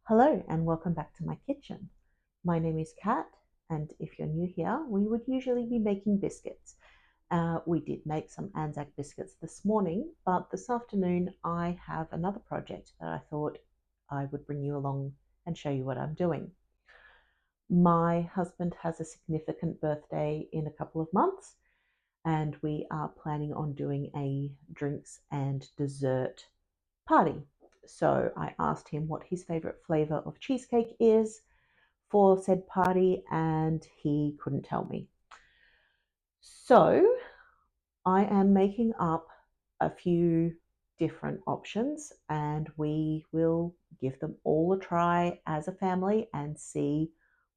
Hello and welcome back to my kitchen. My name is Kat, and if you're new here, we would usually be making biscuits. We did make some Anzac biscuits this morning, but this afternoon I have another project that I thought I would bring you along and show you what I'm doing. My husband has a significant birthday in a couple of months, and we are planning on doing a drinks and dessert party. So I asked him what his favorite flavor of cheesecake is for said party, and he couldn't tell me. So I am making up a few different options, and we will give them all a try as a family and see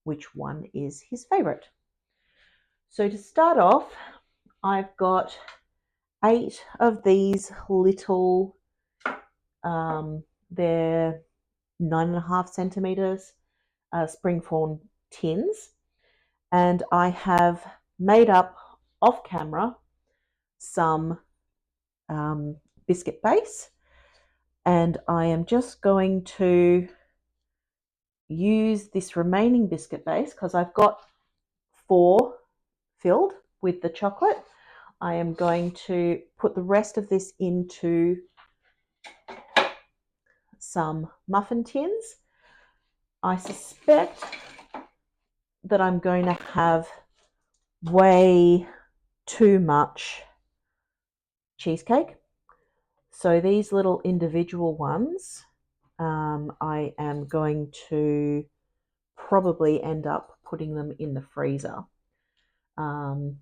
which one is his favorite. So to start off, I've got 8 of these little, they're 9.5 centimeters springform tins, and I have made up off camera some biscuit base, and I am just going to use this remaining biscuit base because I've got 4 filled with the chocolate. I am going to put the rest of this into some muffin tins. I suspect that I'm going to have way too much cheesecake. So these little individual ones, I am going to probably end up putting them in the freezer. I'm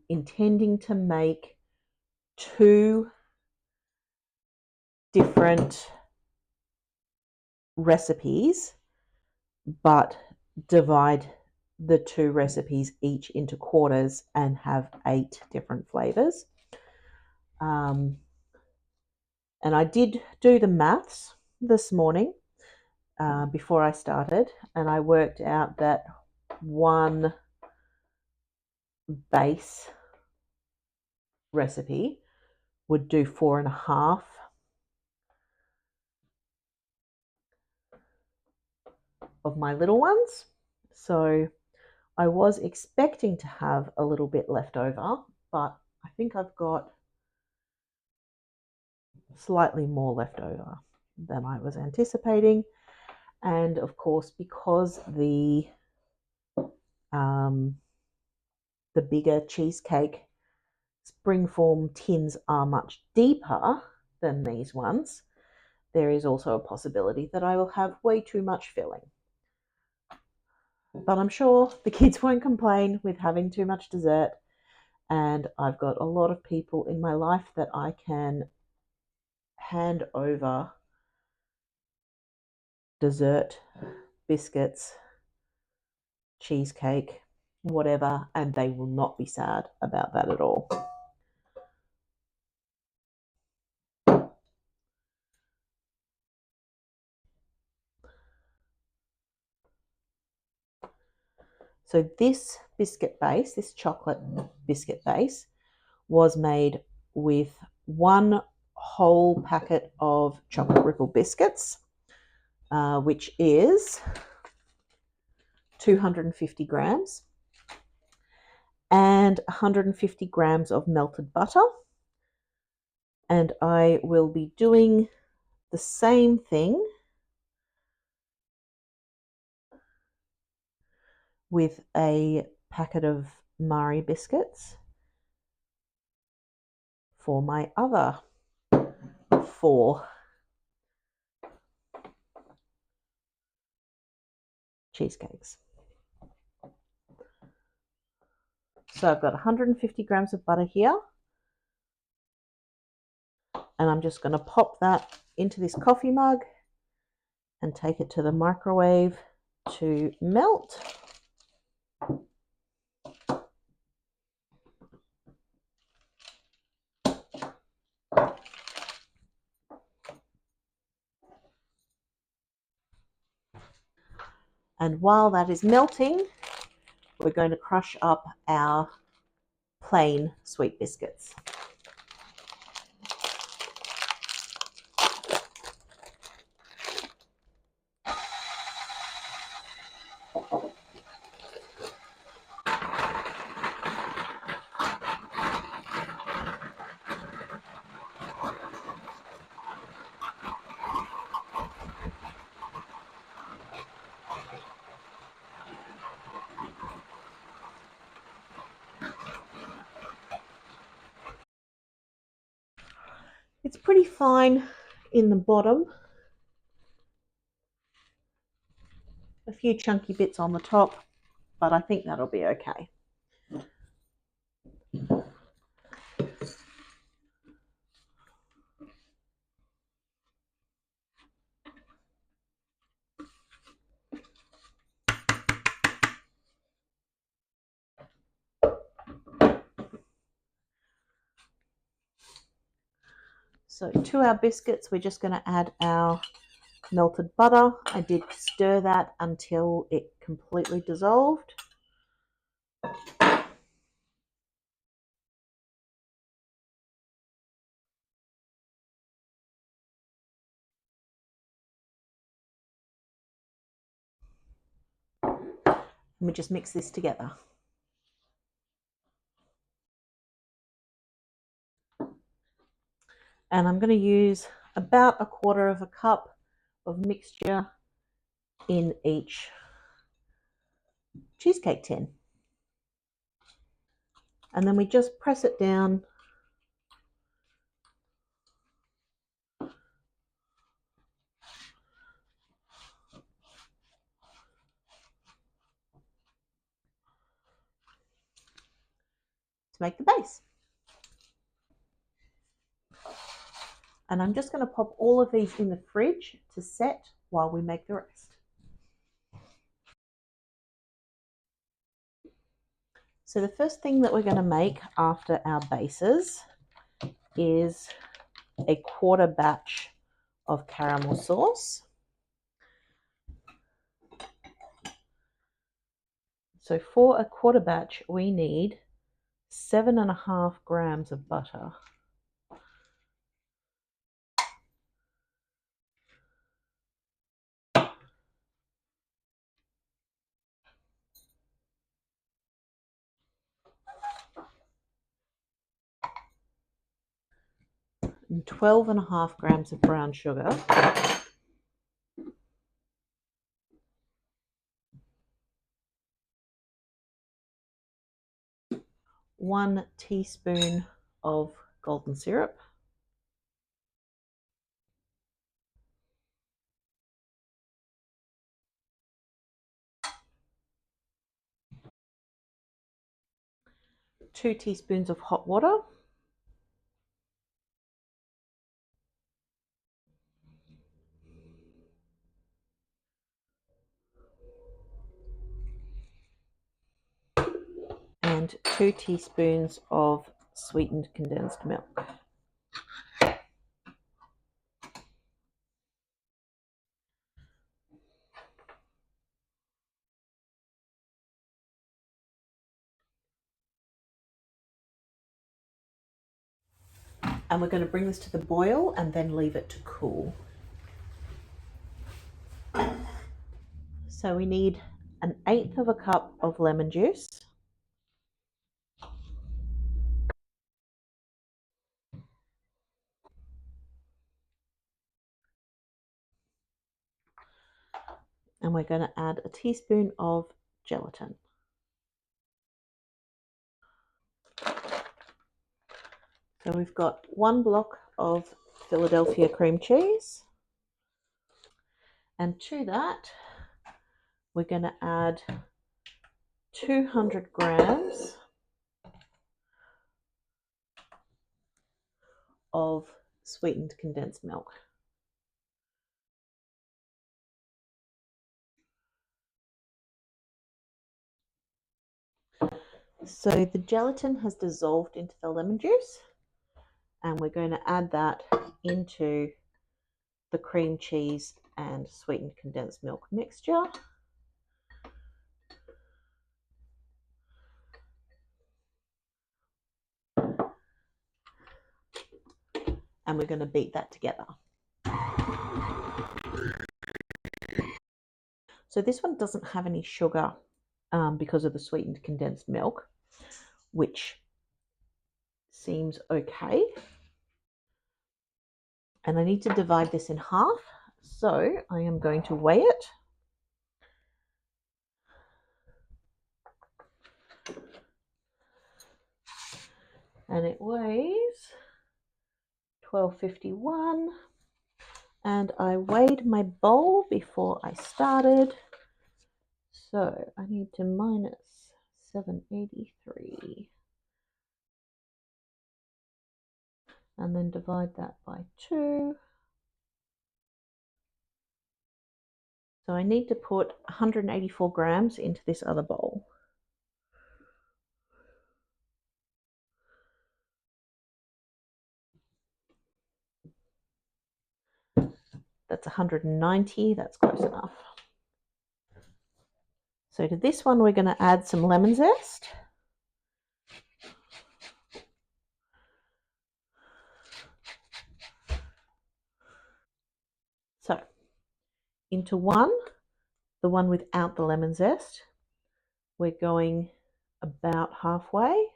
intending to make 2 different recipes, but divide the 2 recipes each into quarters and have 8 different flavors. And I did do the maths this morning before I started, and I worked out that one base recipe would do 4.5 of my little ones. So I was expecting to have a little bit left over, but I think I've got slightly more left over than I was anticipating. And of course, because the bigger cheesecake springform tins are much deeper than these ones, there is also a possibility that I will have way too much filling. But I'm sure the kids won't complain with having too much dessert, and I've got a lot of people in my life that I can hand over dessert, biscuits, cheesecake, whatever, and they will not be sad about that at all. So this biscuit base, this chocolate biscuit base, was made with 1 whole packet of chocolate ripple biscuits, which is 250 grams, and 150 grams of melted butter. And I will be doing the same thing with a packet of Marie biscuits for my other 4 cheesecakes. So I've got 150 grams of butter here, and I'm just going to pop that into this coffee mug and take it to the microwave to melt. And while that is melting, we're going to crush up our plain sweet biscuits. It's pretty fine in the bottom, a few chunky bits on the top, but I think that'll be okay. So to our biscuits, we're just going to add our melted butter. I did stir that until it completely dissolved. And we just mix this together. And I'm going to use about 1/4 cup of mixture in each cheesecake tin. And then we just press it down to make the base. And I'm just going to pop all of these in the fridge to set while we make the rest. So the first thing that we're going to make after our bases is a 1/4 batch of caramel sauce. So for a 1/4 batch, we need 7.5 grams of butter. And 12.5 grams of brown sugar. 1 teaspoon of golden syrup. 2 teaspoons of hot water. And 2 teaspoons of sweetened condensed milk. And we're going to bring this to the boil and then leave it to cool. So we need 1/8 cup of lemon juice. And we're going to add a teaspoon of gelatin. So we've got 1 block of Philadelphia cream cheese. And to that, we're going to add 200 grams of sweetened condensed milk. So the gelatin has dissolved into the lemon juice, and we're going to add that into the cream cheese and sweetened condensed milk mixture. And we're going to beat that together. So this one doesn't have any sugar because of the sweetened condensed milk, which seems okay. And I need to divide this in half, so I am going to weigh it. And it weighs 12:51, and I weighed my bowl before I started. So I need to minus 783 and then divide that by 2. So I need to put 184 grams into this other bowl. That's 190, that's close enough. So to this one, we're going to add some lemon zest. So into the one without the lemon zest, we're going about halfway.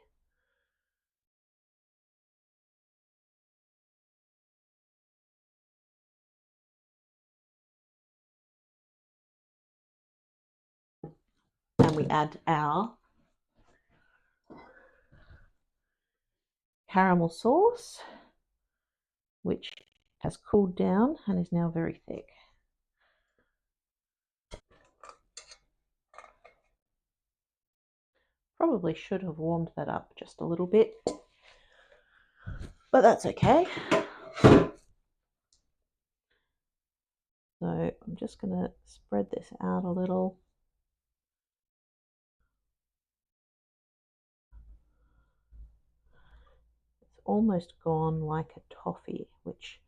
And we add our caramel sauce, which has cooled down and is now very thick. Probably should have warmed that up just a little bit, but that's okay. So I'm just going to spread this out a little. It's almost gone like a toffee, which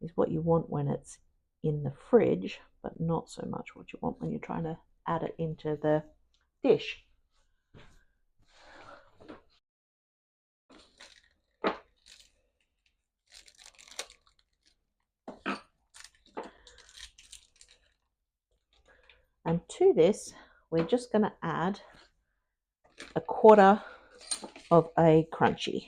is what you want when it's in the fridge, but not so much what you want when you're trying to add it into the dish. And to this, we're just going to add a quarter of a crunchy.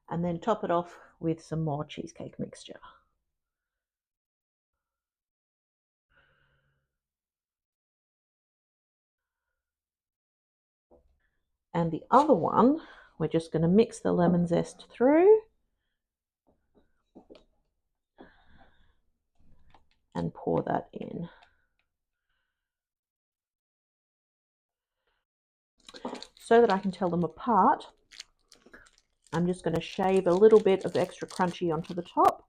And then top it off with some more cheesecake mixture. And the other one, we're just going to mix the lemon zest through and pour that in. So that I can tell them apart, I'm just going to shave a little bit of extra crunchy onto the top.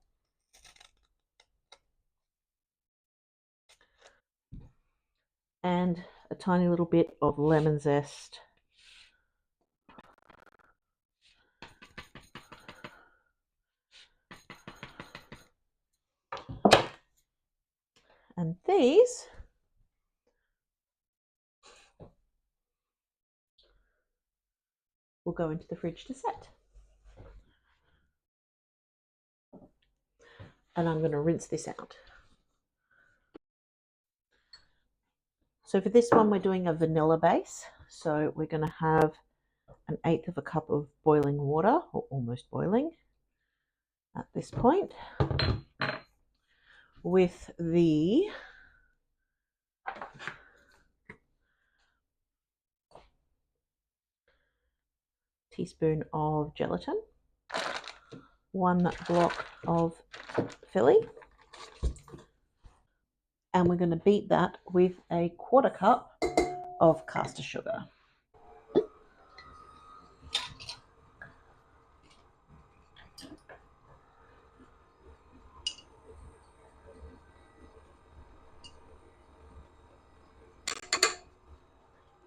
And a tiny little bit of lemon zest. And these will go into the fridge to set. And I'm going to rinse this out. So for this one, we're doing a vanilla base. So we're going to have 1/8 of a cup of boiling water, or almost boiling at this point, with the teaspoon of gelatin, 1 block of Philly, and we're going to beat that with a 1/4 cup of caster sugar.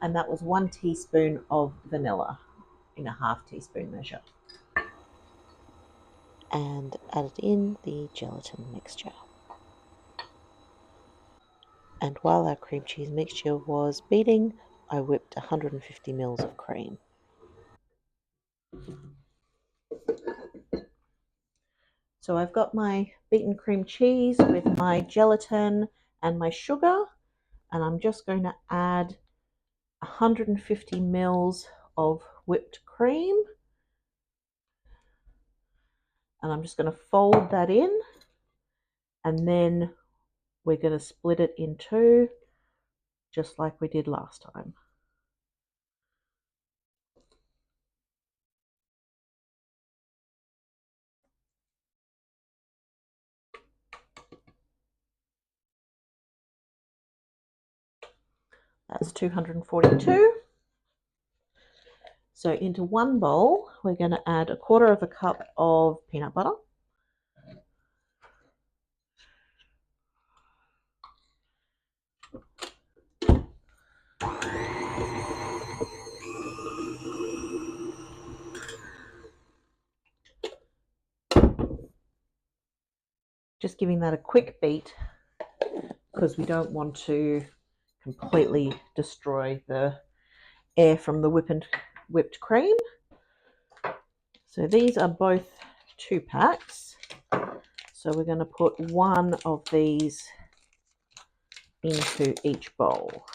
And that was 1 teaspoon of vanilla in a 1/2 teaspoon measure. And added in the gelatin mixture. And while our cream cheese mixture was beating, I whipped 150 ml of cream. So I've got my beaten cream cheese with my gelatin and my sugar, and I'm just going to add 150 mils of whipped cream, and I'm just going to fold that in, and then we're going to split it in two, just like we did last time. That's 242. So into one bowl, we're going to add 1/4 of a cup of peanut butter. Just giving that a quick beat because we don't want to completely destroy the air from the whipped cream. So these are both 2 packs. So we're going to put one of these into each bowl.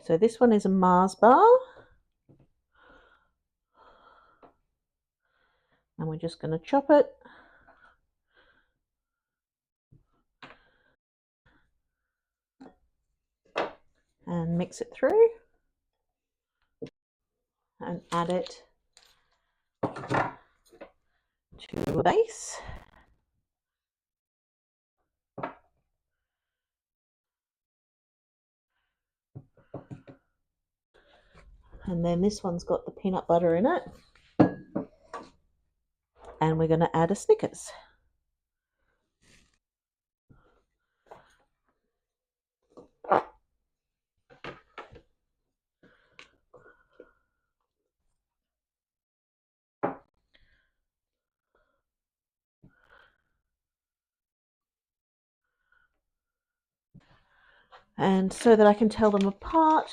So this one is a Mars bar. And we're just going to chop it. And mix it through. And add it to a base. And then this one's got the peanut butter in it. And we're going to add a Snickers. And so that I can tell them apart,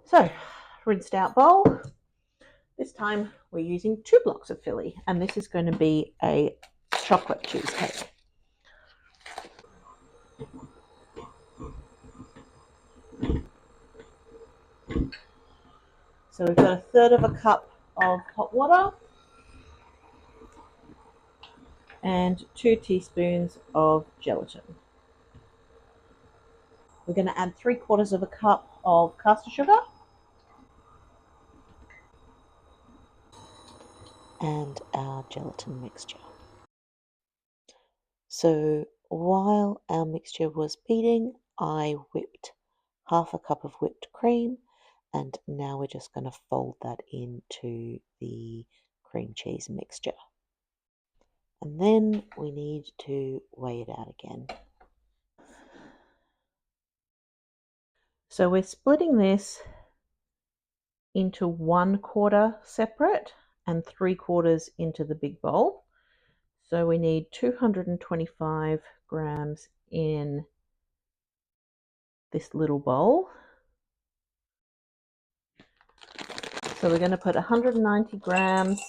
so rinsed out bowl. This time we're using 2 blocks of Philly, and this is going to be a chocolate cheesecake. So we've got 1/3 of a cup of hot water and 2 teaspoons of gelatin. We're going to add 3/4 of a cup of caster sugar and our gelatin mixture. So while our mixture was beating, I whipped 1/2 a cup of whipped cream, and now we're just going to fold that into the cream cheese mixture. And then we need to weigh it out again. So we're splitting this into 1/4 separate and 3/4 into the big bowl. So we need 225 grams in this little bowl. So we're going to put 190 grams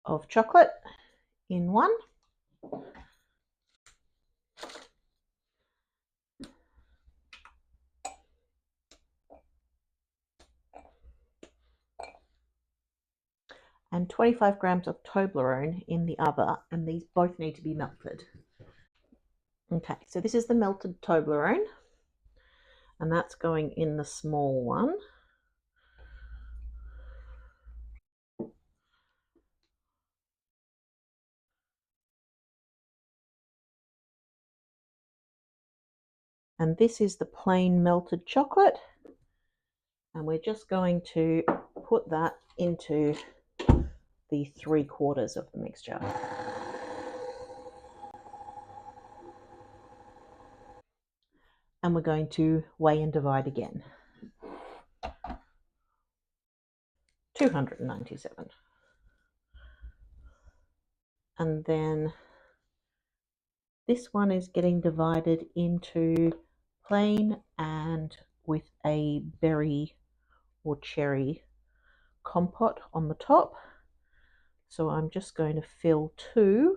of chocolate in one. And 25 grams of Toblerone in the other, and these both need to be melted. Okay, so this is the melted Toblerone, and that's going in the small one. And this is the plain melted chocolate, And we're just going to put that into the 3/4 of the mixture. And we're going to weigh and divide again. 297. And then this one is getting divided into plain and with a berry or cherry compote on the top. So I'm just going to fill 2.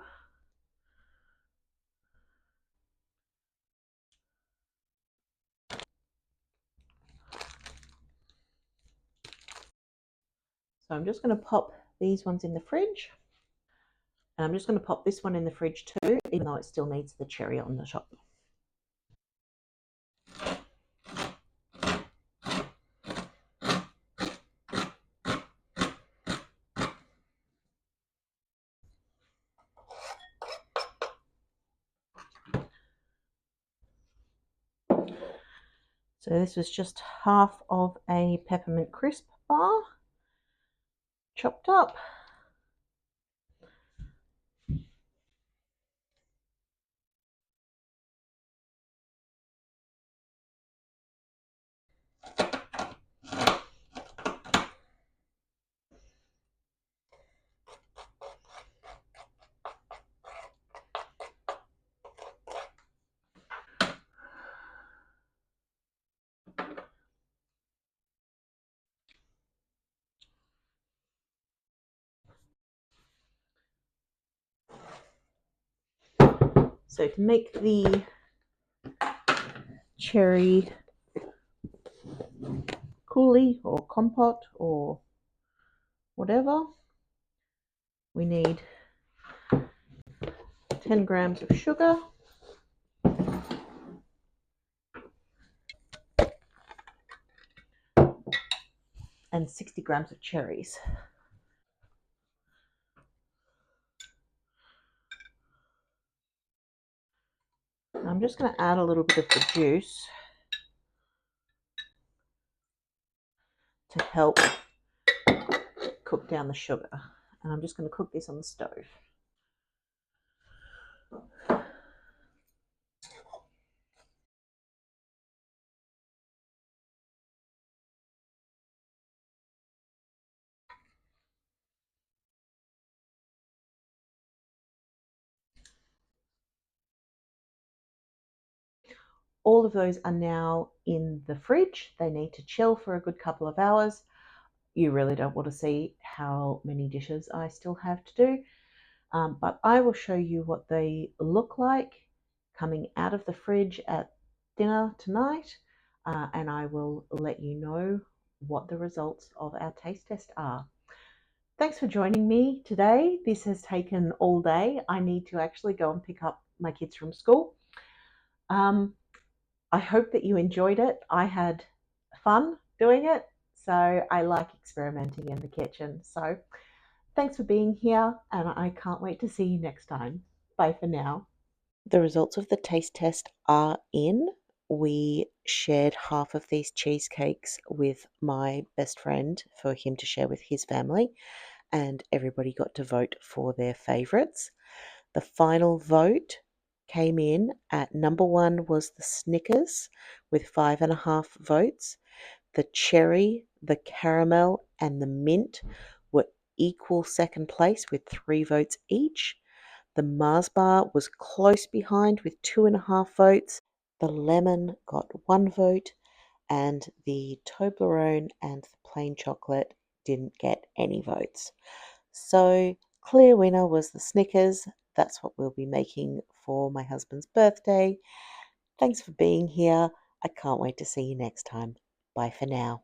So I'm just going to pop these ones in the fridge. And I'm just going to pop this one in the fridge too, even though it still needs the cherry on the top. So this was just half of a peppermint crisp bar, chopped up. So to make the cherry coulis or compote or whatever, we need 10 grams of sugar, and 60 grams of cherries. I'm just going to add a little bit of the juice to help cook down the sugar. And I'm just going to cook this on the stove. All of those are now in the fridge. They need to chill for a good couple of hours. You really don't want to see how many dishes I still have to do. But I will show you what they look like coming out of the fridge at dinner tonight, and I will let you know what the results of our taste test are. Thanks for joining me today. This has taken all day. I need to actually go and pick up my kids from school. I hope that you enjoyed it. I had fun doing it, so I like experimenting in the kitchen. So thanks for being here, and I can't wait to see you next time. Bye for now. The results of the taste test are in. We shared half of these cheesecakes with my best friend for him to share with his family, and everybody got to vote for their favourites. The final vote came in at number 1 was the Snickers with 5.5 votes. The cherry, the caramel, and the mint were equal second place with 3 votes each. The Mars bar was close behind with 2.5 votes. The lemon got 1 vote, and the Toblerone and the plain chocolate didn't get any votes. So clear winner was the Snickers. That's what we'll be making for my husband's birthday. Thanks for being here. I can't wait to see you next time. Bye for now.